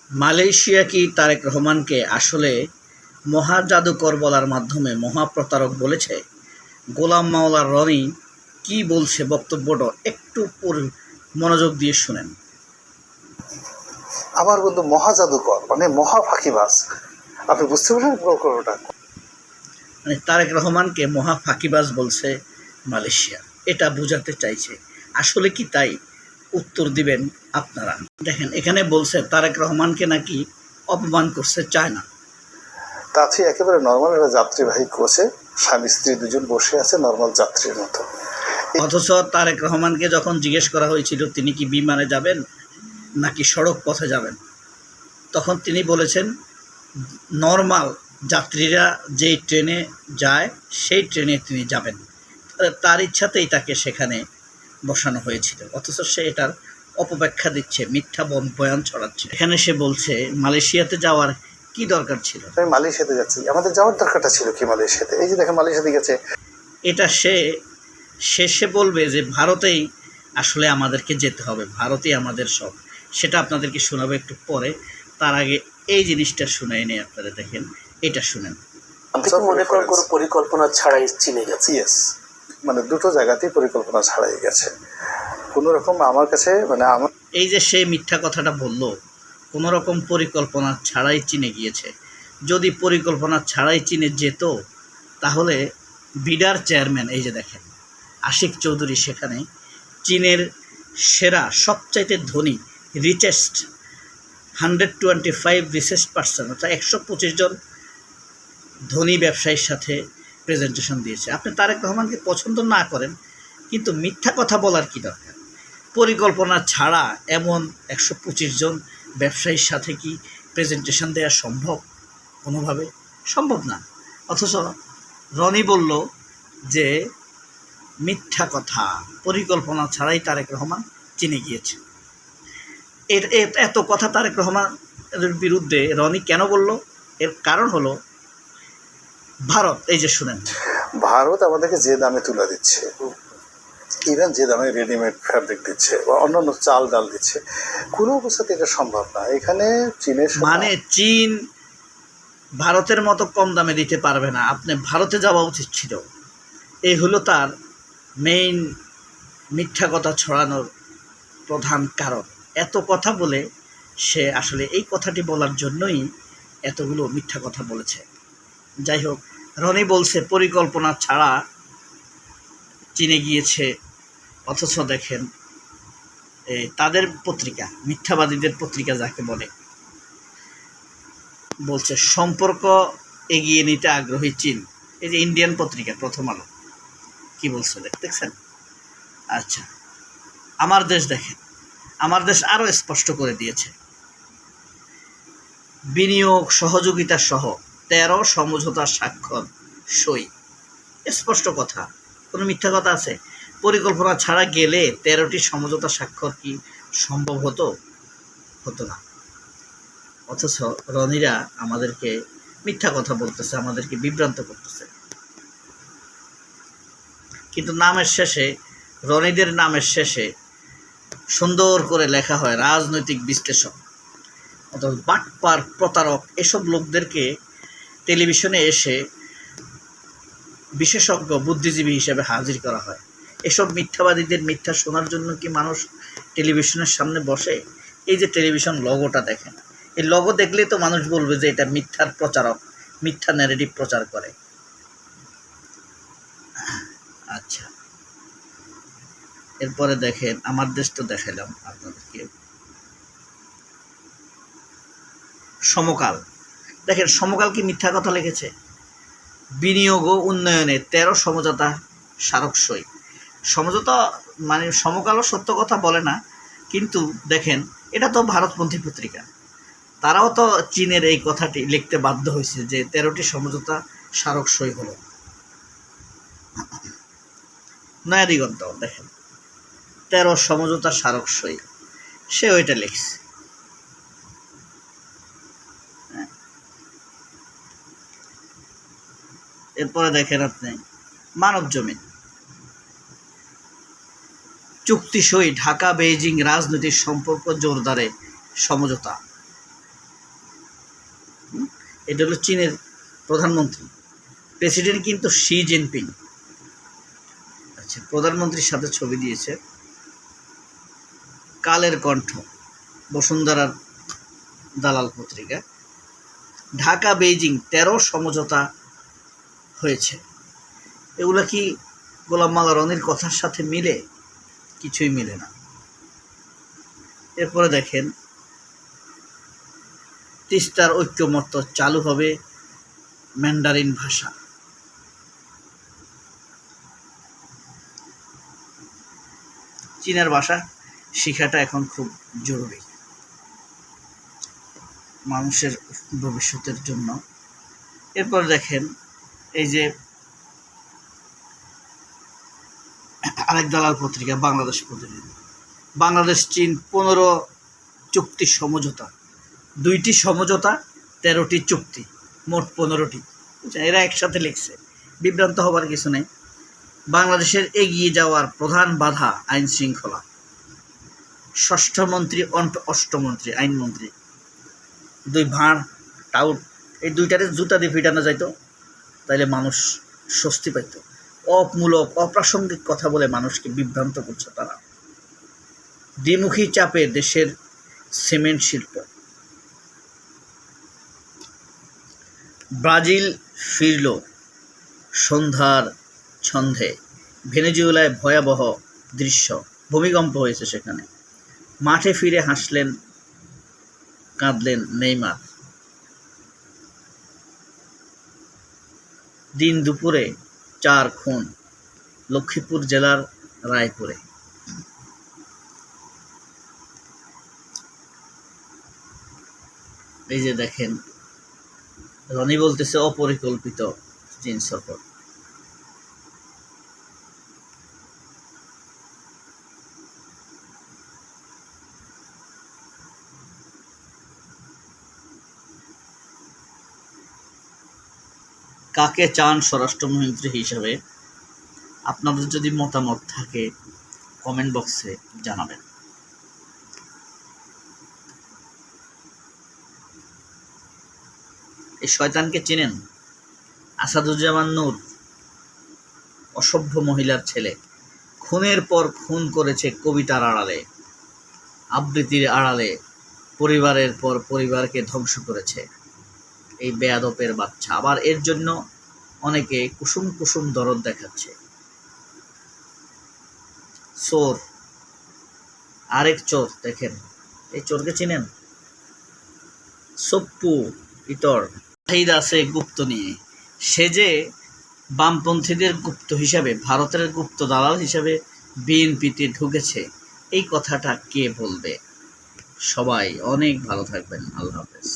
Malaysia কি তারেক রহমানকে আসলে মহা জাদুকর বলার মাধ্যমে মহাপ্রতারক বলেছে? গোলাম মাওলা রনি কি বলছে বক্তব্যটা একটু মনোযোগ দিয়ে শুনেন। আমার বন্ধু মহা জাদুকর মানে মহা ফাঁকিবাজ, আপনি বুঝতে পারলেন গল্পটা? মানে তারেক রহমানকে মহা ফাঁকিবাজ বলছে মালয়েশিয়া, এটা বোঝাতে চাইছে। আসলে কি তাই? উত্তর দিবেন আপনারা। দেখেন, এখানে বলছে তারেক রহমানকে নাকি অপমান করছে চায়না। তাতে একেবারে নর্মাল একটা যাত্রীবাহী কোচে স্বামী স্ত্রী দুজন বসে আছে নর্মাল যাত্রীর মতো। অথচ তারেক রহমানকে যখন জিজ্ঞেস করা হয়েছিল তিনি কি বিমানে যাবেন নাকি সড়ক পথে যাবেন, তখন তিনি বলেছেন নর্মাল যাত্রীরা যেই ট্রেনে যায় সেই ট্রেনে তিনি যাবেন। তার ইচ্ছাতেই তাকে সেখানে বসানো হয়েছিল, অথচ সে এটার অপব্যাখ্যা দিচ্ছে, মিথ্যা বয়ান ছড়াচ্ছে। এখানে সে বলছে মালয়েশিয়াতে যাওয়ার কি দরকার ছিল। আমি মালয়েশিয়াতে যাচ্ছি, আমাদের যাওয়ার দরকারটা ছিল কি মালয়েশিয়াতে? এই যে দেখেন মালয়েশিয়াতে গেছে। এটা সে শেষে বলবে যে ভারতেই আসলে আমাদেরকে যেতে হবে, ভারতেই আমাদের সব। সেটা আপনাদেরকে শোনাবো একটু পরে। তার আগে এই জিনিসটা শুনে নেই আপনারা। দেখেন, এটা শুনেন। মনে করেন কোনো পরিকল্পনা ছাড়াই চীনে গেছে। ইয়েস, মানে দুটো জায়গাতেই পরিকল্পনা ছাড়াই গেছে কোনো রকম। আমার কাছে মানে আমার এই যে সে মিথ্যা কথাটা বলল, কোনো রকম পরিকল্পনা ছাড়াই চীনে গিয়েছে। যদি পরিকল্পনা ছাড়াই চীনে যেত তাহলে বিডার চেয়ারম্যান, এই যে দেখেন আশিক চৌধুরী, সেখানে চীনের সেরা সবচাইতে ধনী রিচেস্ট 125 রিচেস্ট পার্সন, অর্থাৎ 125 জন ধনী ব্যবসায়ীর সাথে প্রেজেন্টেশন দিয়েছে। আপনি তারেক রহমানকে পছন্দ না করেন, কিন্তু মিথ্যা কথা বলার কি দরকার? পরিকল্পনা ছাড়া এমন 125 জন ব্যবসায়ীর সাথে কি প্রেজেন্টেশন দেওয়া সম্ভব? কোনোভাবে সম্ভব না। অথচ রনি বলল যে মিথ্যা কথা, পরিকল্পনা ছাড়াই তারেক রহমান চীনে গিয়েছে। এত কথা তারেক রহমানের বিরুদ্ধে রনি কেন বলল? এর কারণ হলো ভারত। এই যে শুনেন, ভারত আমাদেরকে যে দামে তুলে দিচ্ছে, ইভেন যে দামে রেডিমেড ফ্যাব্রিক দিচ্ছে বা অন্যান্য চাল ডাল দিচ্ছে, কোনো অবস্থাতে এটা সম্ভব না। এখানে চীনের মানে চীন ভারতের মতো কম দামে দিতে পারবে না। আপনি ভারতে যাওয়া উচিত ছিল। এই হলো তার মেইন মিথ্যা কথা ছড়ানোর প্রধান কারণ। এত কথা বলে সে আসলে এই কথাটি বলার জন্যই এতগুলো মিথ্যা কথা বলেছে। যাই হোক, রনি বলছে পরিকল্পনা ছাড়া চীনে গিয়েছে, অথচ দেখেন তাদের পত্রিকা, মিথ্যাবাদীদের পত্রিকা যাকে বলে, বলছে সম্পর্ক এগিয়ে নিতে আগ্রহী চীন। এই যে ইন্ডিয়ান পত্রিকা প্রথম আলো কি বলছে দেখছেন? আচ্ছা, আমার দেশ দেখেন, আমার দেশ আরও স্পষ্ট করে দিয়েছে বিনিয়োগ সহযোগিতা সহ 13 সমঝোতা স্বাক্ষর সই। স্পষ্ট কথা, কোনো মিথ্যা কথা আছে? পরিকল্পনা ছাড়া গেলে 13টি সমঝোতা স্বাক্ষর কি সম্ভব হতো না। অথচ রনিরা আমাদেরকে মিথ্যা কথা বলতেছে, আমাদেরকে বিভ্রান্ত করতেছে। কিন্তু নামের শেষে, রনিদের নামের শেষে সুন্দর করে লেখা হয় রাজনৈতিক বিশ্লেষক, অর্থাৎ বাটপার, প্রতারক। এসব লোকদেরকে টেলিভিশনে এসে বিশেষজ্ঞ বুদ্ধিজীবী হিসেবে হাজির করা হয়। এসব মিথ্যাবাদীদের মিথ্যা শোনার জন্য কি মানুষ টেলিভিশনের সামনে বসে? এই যে টেলিভিশন লোগোটা দেখেন, এই লোগো দেখলেই তো মানুষ বলবে যে এটা মিথ্যার প্রচারক, মিথ্যা ন্যারেটিভ প্রচার করে। আচ্ছা, এরপরে দেখেন আমার দেশ তো দেখালাম আপনাদেরকে। সমকাল দেখেন, সমকাল কি মিথ্যা কথা লিখেছে? বিনিয়োগ ও উন্নয়নে 13 সমঝোতা স্মারক সই। সমঝোতা মানে সমকালও সত্য কথা বলে না, কিন্তু দেখেন এটা তো ভারতপন্থী পত্রিকা, তারাও তো চীনের এই কথাটি লিখতে বাধ্য হয়েছে যে 13টি সমঝোতা স্মারক সই হলো। নয়া দিগন্ত দেখেন 13 সমঝোতা স্মারক সই, সে ওইটা লিখছে। এরপরে দেখেন আপনি মানব জমিন, চুক্তি সই, ঢাকা বেইজিং রাজনৈতিক সম্পর্ক জোরদারে সমঝোতা। এটা হলো চীনের প্রধানমন্ত্রী, প্রেসিডেন্ট কিন্তু শি জিনপিং। আচ্ছা, প্রধানমন্ত্রীর সাথে ছবি দিয়েছে। কালের কণ্ঠ, বসুন্ধরার দালাল পত্রিকা। ঢাকা বেইজিং 13 সমঝোতা হয়েছে। এগুলো কি গোলাম মাওলা রনির কথার সাথে মিলে? কিছুই মিলে না। এরপরে দেখেন, তিস্তার ঐক্যমত্য চালু হবে ম্যান্ডারিন ভাষা। চীনের ভাষা শেখাটা এখন খুব জরুরি মানুষের ভবিষ্যতের জন্য। এরপর দেখেন, এই যে আরেক দালাল পত্রিকা বাংলাদেশ প্রতিনিধি, বাংলাদেশ চীন 15 চুক্তি সমঝোতা, 2টি সমঝোতা 13টি চুক্তি, মোট 15টি। এরা একসাথে লিখছে, বিভ্রান্ত হবার কিছু নেই। বাংলাদেশের এগিয়ে যাওয়ার প্রধান বাধা আইন শৃঙ্খলা। ষষ্ঠ মন্ত্রী অষ্টমন্ত্রী আইনমন্ত্রী, 2 ভাঁড় টাউট, এই 2টারে জুতা দিয়ে ফিটানো যাইত, তাইলে মানুষ স্বস্তি পাইত। অমূলক অপ্রাসঙ্গিক কথা বলে মানুষকে বিভ্রান্ত করছে তারা। দ্বিমুখী চাপে দেশের সিমেন্ট শিল্প। ব্রাজিল ফিরল সন্ধ্যার ছন্দে, ভেনেজুয়েলায় ভয়াবহ দৃশ্য, ভূমিকম্প হয়েছে সেখানে। মাঠে ফিরে হাসলেন কাঁদলেন নেইমার। দিন দুপুরে 4 খুন লক্ষ্মীপুর জেলার রায়পুরে। এই যে দেখেন, রনি বলতেছে অপরিকল্পিত চীন সফর। কাকে চান স্বরাষ্ট্রমন্ত্রী হিসাবে? আপনাদের যদি মতামত থাকে কমেন্ট বক্সে জানাবেন। এই শয়তানকে চিনেন? আসাদুজ্জামান নূর, অসভ্য মহিলার ছেলে, খুনের পর খুন করেছে কবিতার আড়ালে, আবৃত্তির আড়ালে, পরিবারের পর পরিবারকে ধ্বংস করেছে এই বেয়াদপের বাচ্চা। আবার এর জন্য অনেকে কুসুম কুসুম দরদ দেখাচ্ছে। চোর, আরেক চোর দেখেন, এই চোরকে চিনেন? সপ্পু ইতর চাহিদা আছে গুপ্ত নিয়ে। সে যে বামপন্থীদের গুপ্ত হিসাবে, ভারতের গুপ্ত দালাল হিসাবে বিএনপিতে ঢুকেছে, এই কথাটা কে বলবে? সবাই অনেক ভালো থাকবেন। আল্লাহ হাফেজ।